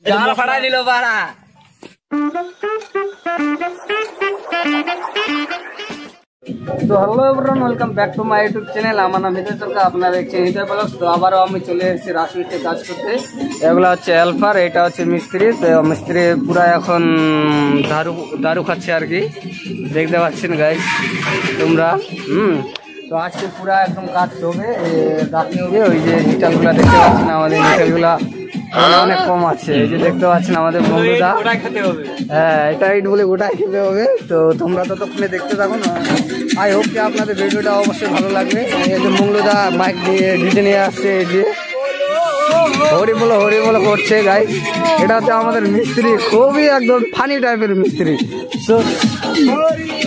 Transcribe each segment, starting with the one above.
জাল ফাড়া দিল বাড়া। তো hello everyone, welcome back to my YouTube channel. আমার নাম হিতেশ সরকার, আপনারা দেখছেন হিতেশ ব্লগস। তো আবারও আমি চলে এসেছি রাজমিস্ত্রি কাজ করতে। এগুলো হচ্ছে হেল্পার, এটা হচ্ছে মিস্ত্রি। তো মিস্ত্রি পুরা এখন দারু খাচ্ছে আর কি, দেখতে পাচ্ছেন গাইস তোমরা। তো আজকে পুরা একদম কাজ হবে, গাঁথনি হবে। ওই যে ইটালগুলা দেখতে পাচ্ছেন, আমাদের ইটালগুলা অনেক কম আছে। এই যে দেখতে পাচ্ছেন আমাদের বন্ধুরা, হ্যাঁ এটা ইট বলে গোটাই খেতে হবে। তো তোমরা ততক্ষণে দেখতে থাকো না। আই হোপ যে আপনাদের ভিডিওটা অবশ্যই ভালো লাগবে। এই যে মঙ্গলদা মাইক দিয়ে ডিজে নিয়ে আসছে, এই যে হরি বলো করছে গাই। এটা হচ্ছে আমাদের মিস্ত্রি, খুবই একদম ফানি টাইপের মিস্ত্রি। তো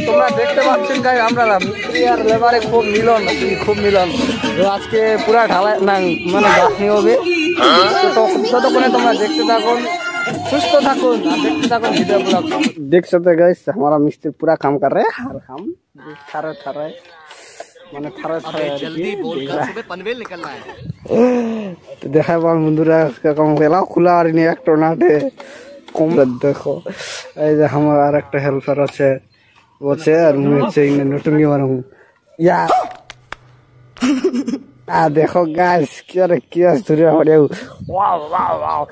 তোমরা দেখতে পাচ্ছেন গাই, আমরা মিস্ত্রি আর লেবারে খুব মিলন। তো আজকে পুরা ঢালাই না মানে গাঁথনি হবে। ততক্ষণে তোমরা দেখতে থাকুন, সুস্থ থাকুন আর দেখতে থাকুন ভিডিও ব্লগ। देख सकते हैं गाइस, हमारा मिस्त्री पूरा काम कर रहे हैं। हर काम थारे মানে जल्दी बोल कर सुबह पनवेल निकलना है। तो देखा बाल बंधुरा काम केला खुला আর নি একটা নাটে কম দেখো। এই যে আমার আর একটা হেল্পার আছে বসে, আর মুই হচ্ছে ইনে নটুঙ্গি মারু ইয়া। देखो गाइस क्या धरे हड़े वाओ वाओ वाओ।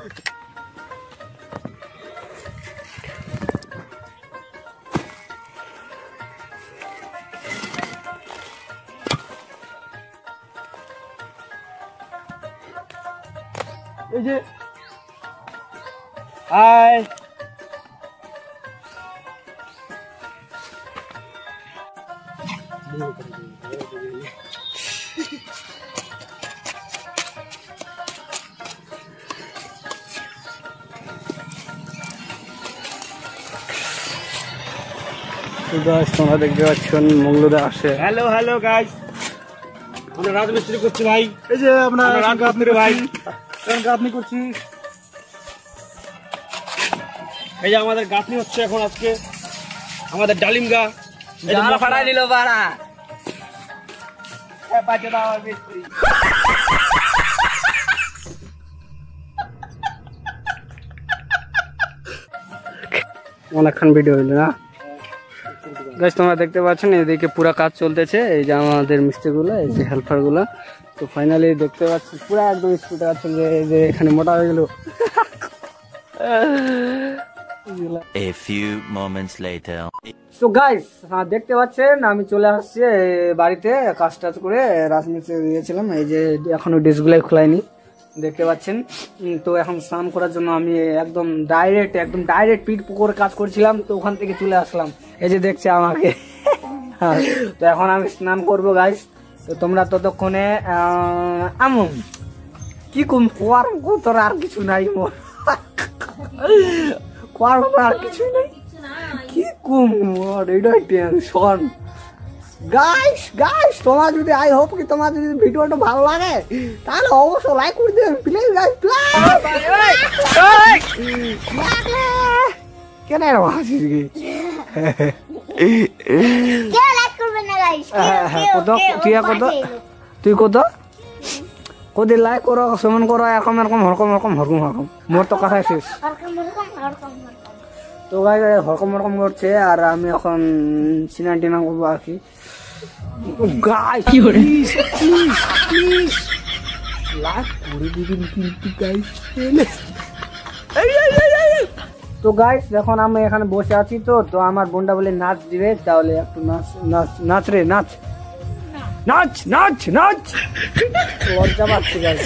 हाय তোমরা দেখতে পাচ্ছেন মঙ্গলদা আসে। হ্যালো হ্যালো গাইস, আমরা রাজমিস্ত্রি করছি ভাই। এই যে আমরা গাঁথনি ভাই, গাঁথনি করছি। এই যে আমাদের গাঁথনি হচ্ছে এখন আজকে আমাদের ডালিম গা জাল ফাড়া দিল বাড়া। পাঁচে দাও মিস্ত্রি অনেকক্ষণ ভিডিও হইল না গাইস। তোমরা দেখতে পাচ্ছেন এদিকে পুরা কাজ চলতেছে। এই যে আমাদের মিস্ত্রিগুলো, এই যে হেল্পারগুলো। তো ফাইনালি দেখতে পাচ্ছি পুরা একদম স্পিডে আছে। এই যে এখানে মোটা হয়ে গেল। A few moments later. So guys, দেখতে পাচ্ছেন আমি চলে আসছি বাড়িতে কাজ টাজ করে। রাজমিস্ত্রি দিয়েছিলাম, এই যে এখনো ডিসগুলাই খোলাইনি দেখতে পাচ্ছেন। তো এখন স্নান করার জন্য আমি একদম ডাইরেক্ট পিঠ পুকুরে কাজ করছিলাম, তো ওখান থেকে চলে আসলাম। এই যে দেখছে আমাকে। তো এখন আমি স্নান করব গাইস। তো তোমরা ততক্ষণে আমন কি কম তোর আর কিছু নাই মোর আর কিছুই নাই, কি কম এটাই টেনশন। গাইস তোমরা যদি আই হোপ কি তোমার যদি ভিডিওটা ভালো লাগে তাহলে অবশ্যই লাইক করে দেবেন প্লিজ গাইস, কেন এরকম হাসিস কি? তুই কত কদি লাইক করো, সেমন করো, এরকম হরকম মোর তো কথা শেষ। তো ভাই হরকম করছে, আর আমি এখন সিনা টিনা করবো আর কি। গাইস প্লিজ লাইক করে দিবেন কিন্তু গাইস। তো গাইস এখন আমি এখানে বসে আছি। তো আমার বোনটা বলে নাচ দিবে, তাহলে একটু নাচ রে নাচ। লজ্জা পাচ্ছি গাইস,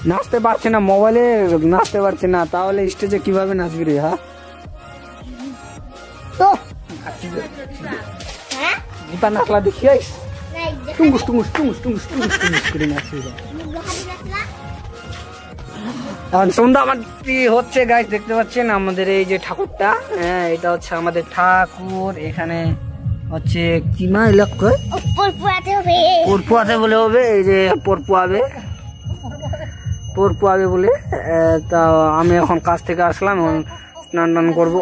নাচতে পারছে না, মোবাইলে নাচতে পারছে না, তাহলে স্টেজে কিভাবে নাচবি রে? হ্যাঁ তো গীতা নাচলা দেখি টুঙ্গুস করে নাচি। সন্ধ্যাবাতি হচ্ছে গাইস, দেখতে পাচ্ছেন আমাদের এই যে ঠাকুরটা। হ্যাঁ এটা হচ্ছে আমাদের ঠাকুর। এখানে হচ্ছে কি মা এলাকা পরপুয়াতে বলে হবে, এই যে পরপুয়াবে বলে। তা আমি এখন কাজ থেকে আসলাম, স্নান টান করবো।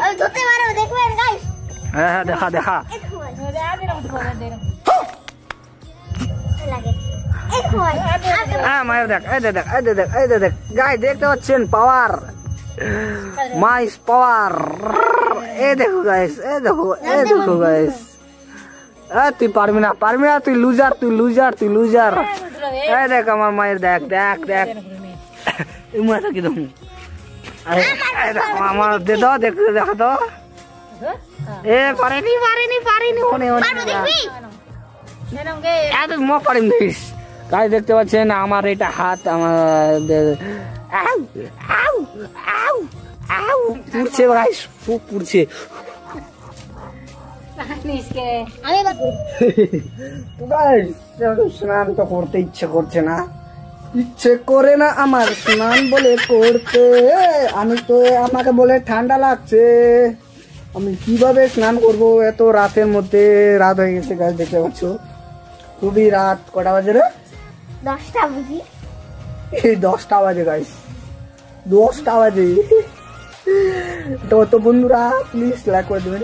হ্যাঁ দেখা মায়ের দেখ, এই দেখ, এই দেখ, এই দেখ, গাইস দেখতে পাচ্ছেন পাওয়ার, মাইস পাওয়ার। এই দেখো গাইস, এই দেখো, এই দেখো গাইস। তুই পারবি না, পারবি না, তুই লুজার, তুই লুজার, তুই লুজার। এই দেখ আমার মায়ের, দেখ দেখ দেখ, এই মায়ের কি দেখুন, আমার দে দাও, দেখতে দেখো তো। এ পারেনি, পারেনি, পারেনি, মনে হচ্ছে গাইস দেখতে পাচ্ছেন আমার এটা হাত, আমার পুড়ছে গাইস, খুব পুড়ছে। স্নান তো করতে ইচ্ছে করছে না, ইচ্ছে করে না আমার স্নান বলে করতে। আমি তো, আমাকে বলে ঠান্ডা লাগছে, আমি কিভাবে স্নান করব এত রাতের মধ্যে? রাত হয়ে গেছে গাইস দেখতে পাচ্ছ, খুবই রাত। কটা বাজে রে? 10টা বুঝি, এই 10টা বাজে গাইস, 10টা বাজে। তো বন্ধুরা প্লিজ লাইক করে দেবেন।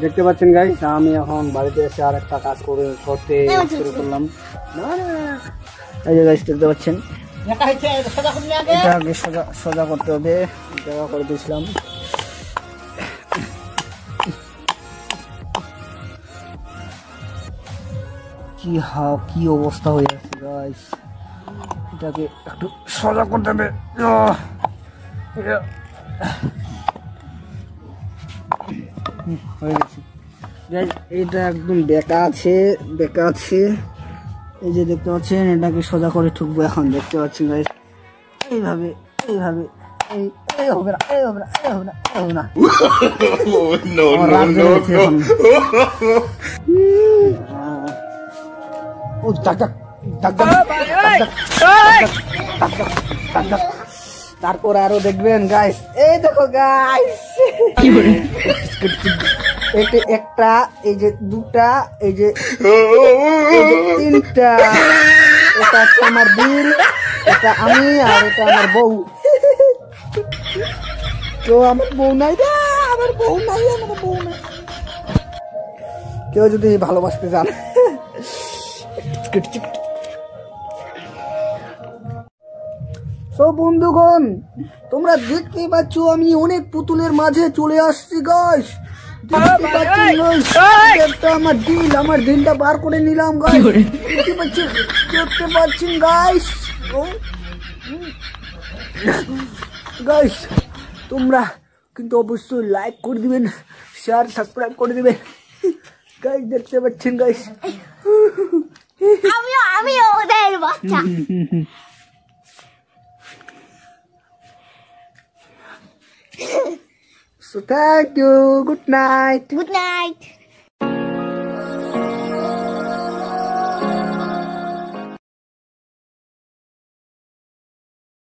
দেখতে পাচ্ছেন গাইস, আমি এখন বাড়িতে এসে আর একটা কাজ করতে শুরু করলাম। এই যে গাইস দেখতে পাচ্ছেন, এটা আগে সোজা করতে হবে, জায়গা করে দিয়েছিলাম। কি অবস্থা হয়ে আছে গাইস, এটাকে একটু সোজা করতে হবে। হয়ে গেছে গাইস, এটা একদম বেঁকা আছে, বেঁকা আছে। এই যে দেখতে পাচ্ছেন, এটাকে সোজা করে ঠুকবো এখন। দেখতে পাচ্ছেন গাইস, এইভাবে এইভাবে, এই হবে না, এই হবে না, এই হবে না, এই হবে না। তারপর আরো দেখবেন গাইস, এই দেখো গাইস, একটা, এই যে দুটা, এই যে তিনটা। এটা হচ্ছে আমার দিল, এটা আমি, আর এটা আমার বউ। তো আমার বউ নাই রে, আমার বউ নাই, আমার বউ নাই। কেউ যদি ভালোবাসতে চান, তো বন্ধুগণ তোমরা দেখতেই পাচ্ছ, আমি অনেক পুতুলের মাঝে চলে আসছি গাইস। দেখতে পাচ্ছেন গাইস, একটা আমার দিল, আমার দিলটা বার করে নিলাম গাইস। দেখতে পাচ্ছেন গাইস। গাইস তোমরা কিন্তু অবশ্যই লাইক করে দিবেন, শেয়ার সাবস্ক্রাইব করে দিবেন গাইস। দেখতে পাচ্ছেন গাইস, আমিও ওদের বাচ্চা। So thank you. Good night. Good night.